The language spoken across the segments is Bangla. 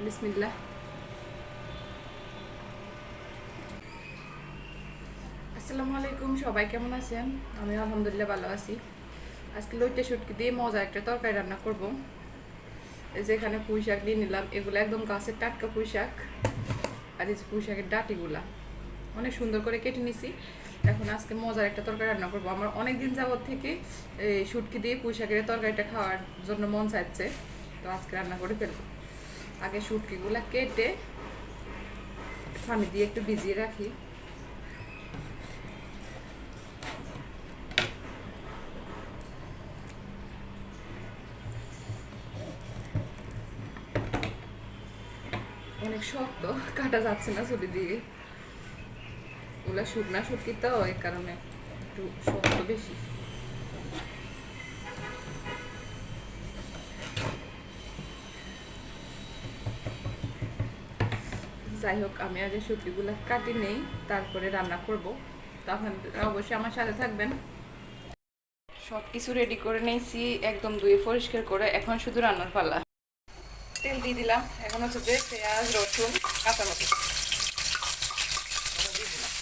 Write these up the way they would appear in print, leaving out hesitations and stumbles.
বিসমিল্লাহ। আসসালামু আলাইকুম, সবাই কেমন আছেন? আমি আলহামদুলিল্লাহ ভালো আছি। আজকে লইট্টা শুটকি দিয়ে মজা একটা তরকারি রান্না করব। এই যে এখানে পুঁই শাক নিয়ে নিলাম, এগুলো একদম গাছের টাটকা পুঁই শাক। আর এই যে পুঁই শাকের ডাঁটিগুলা অনেক সুন্দর করে কেটে নিছি। এখন আজকে মজার একটা তরকারি রান্না করবো। আমার অনেক দিন যাবত থেকে এই শুটকি দিয়ে পুঁই শাকের তরকারিটা খাওয়ার জন্য মন চাইছে, তো আজকে রান্না করে ফেলবো। আগে শুটকিগুলা কেটে পানি দিয়ে একটু ভিজিয়ে রাখি। অনেক শক্ত, কাটা যাচ্ছে না ছুরি দিয়ে। ওগুলা শুকনা শুটকি তো, এই কারণে একটু শক্ত বেশি। যাই হোক, আমি আগে শুটকিগুলা কাটি নেই, তারপরে রান্না করব। তখন অবশ্যই আমার সাথে থাকবেন। সব কিছু রেডি করে নিয়েছি, একদম ধুয়ে পরিষ্কার করে। এখন শুধু রান্নার পালা। তেল দিয়ে দিলাম। এখন হচ্ছে যে পেঁয়াজ, রসুন, কাঁচামরিচ দিয়ে দিলাম,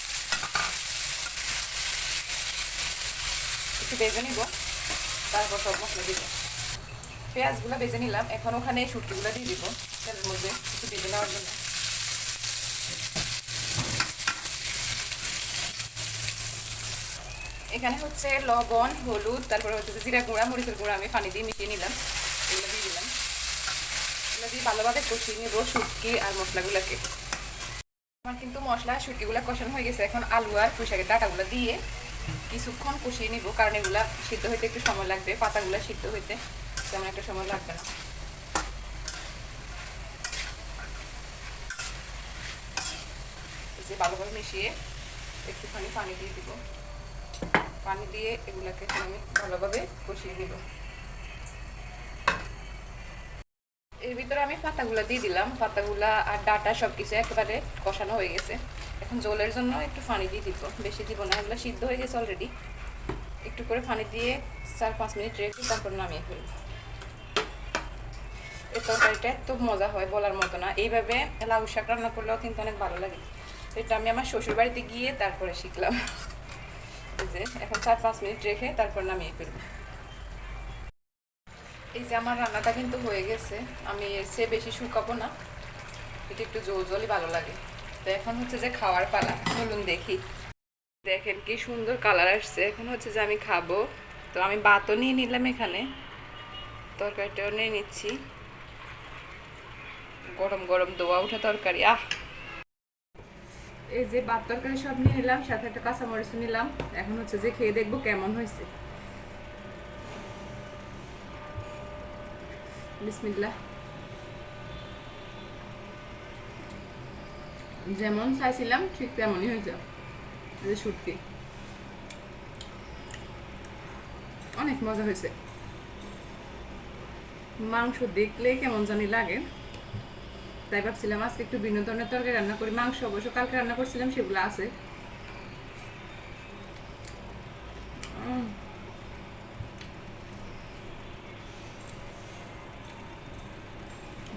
একটু ভেজে নিব, তারপর সব মশলা দিব। পেঁয়াজগুলো ভেজে নিলাম, এখন ওখানে শুটকিগুলো দিয়ে দিব তেলের মধ্যে একটু ভেজে নেওয়ার জন্য। এখানে হচ্ছে লবণ, হলুদ, তারপরে হচ্ছে জিরা গুঁড়া, মরিচের গুঁড়া আমি পানি দিয়ে মিশিয়ে নিলাম। এগুলো দিয়ে দিলাম, এগুলো দিয়ে ভালোভাবে কষিয়ে নিব শুটকি আর মশলাগুলোকে। আমার কিন্তু মশলা শুটকিগুলো কষানো হয়ে গেছে। এখন আলু আর পুঁই শাকের ডাঁটাগুলো দিয়ে কিছুক্ষণ কষিয়ে নিব, কারণ এগুলা সিদ্ধ হইতে একটু সময় লাগবে। পাতাগুলো সিদ্ধ হইতে তেমন একটা সময় লাগবে না। যে ভালোভাবে মিশিয়ে একটুখানি পানি দিয়ে দিব। পানি দিয়ে এগুলাকে আমি ভালোভাবে কষিয়ে নিব। এর ভিতরে আমি পাতাগুলা দিয়ে দিলাম। পাতাগুলা আর ডাটা সবকিছু একেবারে কষানো হয়ে গেছে। এখন জলের জন্য একটু পানি দিয়ে দিব, বেশি দিব না, এগুলো সিদ্ধ হয়ে গেছে অলরেডি। একটু করে পানি দিয়ে 4-5 মিনিট রেখে তারপর নামিয়ে ফেলব। এই তরকারিটা এত মজা হয় বলার মতো না। এইভাবে লাউ শাক রান্না করলেও কিন্তু অনেক ভালো লাগে। এটা আমি আমার শ্বশুর বাড়িতে গিয়ে তারপরে শিখলাম। এই যে এখন 4-5 মিনিট রেখে তারপর নামিয়ে ফেলব। এই যে আমার রান্নাটা কিন্তু হয়ে গেছে। আমি এর চেয়ে বেশি শুকাবো না, এটা একটু জল জলই ভালো লাগে। তো এখন হচ্ছে যে খাওয়ার পালা, চলুন দেখি। দেখেন কি সুন্দর কালার আসছে। এখন হচ্ছে যে আমি খাবো। তো আমি ভাতও নিয়ে নিলাম, এখানে তরকারিটাও নিয়ে নিচ্ছি। গরম গরম দোয়া উঠা তরকারি, আহ! এই যে ভাত তরকারি সব নিয়ে নিলাম, সাথে একটা কাঁচামরিচ নিলাম। এখন হচ্ছে যে খেয়ে দেখবো কেমন হয়েছে। বিসমিল্লাহ। যেমন চাইছিলাম ঠিক তেমনই হয়েছে। এই যে শুটকি অনেক মজা হয়েছে। মাংস দেখলেই কেমন জানি লাগে, তাই ভাবছিলাম আজকে একটু ভিন্ন ধরনের তরকারি রান্না করি। মাংস অবশ্য কালকে রান্না করছিলাম, সেগুলো আছে।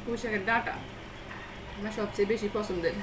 পুঁই শাকের ডাঁটা আমার সবচেয়ে বেশি পছন্দের।